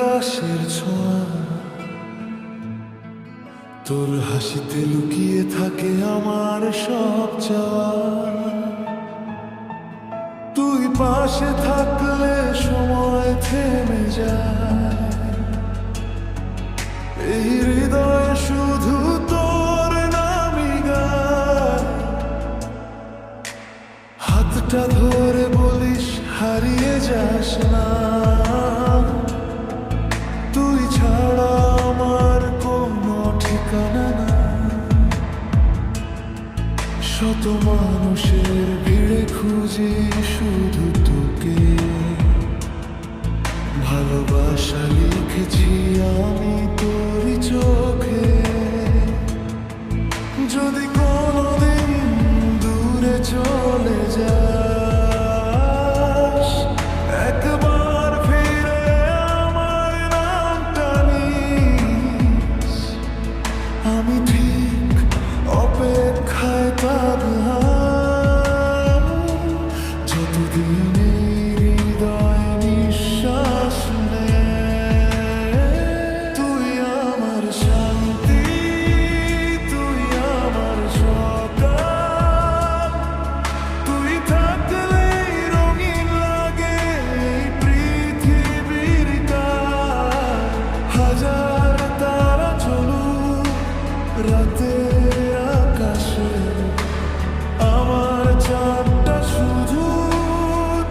আকাশের ছোঁয়া, তোর হাসিতে লুকিয়ে থাকে আমার সব চাওয়া। তুই পাশে থাকলে সময় থেমে যায়, এই হৃদয় শুধু তোর নামই গায়। হাতটা ধরে বলিস হারিয়ে যাস না, তুই ছাড়া আমার কোনো ঠিকানা না। শত মানুষের ভিড়ে খুঁজি শুধু তোকে, ভালোবাসা লিখেছি আমি তোরই চোখে। যদি কোনোদিন দূরে চলে যাস, একবার ফিরে আমার নামটা নিস। আমি ঠিক অপেক্ষায় থাকলাম, যতদিন এই হৃদয় নিঃশ্বাস নেয়। তুই আমার শান্তি, তুই আমার সকাল, তুই থাকলেই রঙিন লাগে এই পৃথিবীর কাল। হাজার তারা চলুক রাতের আকাশে, আমার চাঁদটা শুধু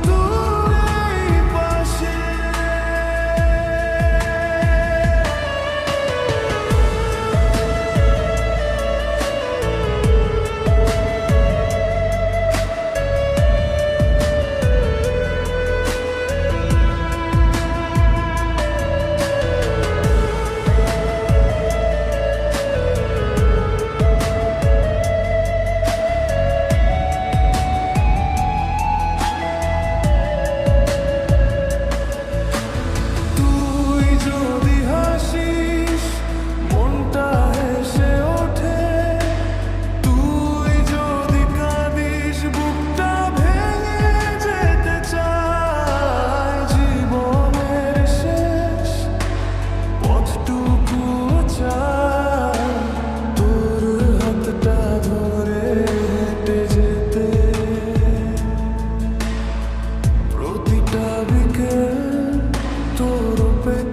তোর এই পাশে। তুই যদি হাসিস মনটা হেসে ওঠে, তুই যদি কাঁদিস বুকটা ভেঙে যেতে চায়। জীবনের শেষ পথটুকু চায় তোর হাতটা ধরে হেঁটে যেতে। প্রতিটা বিকেল তোর অপেক্ষা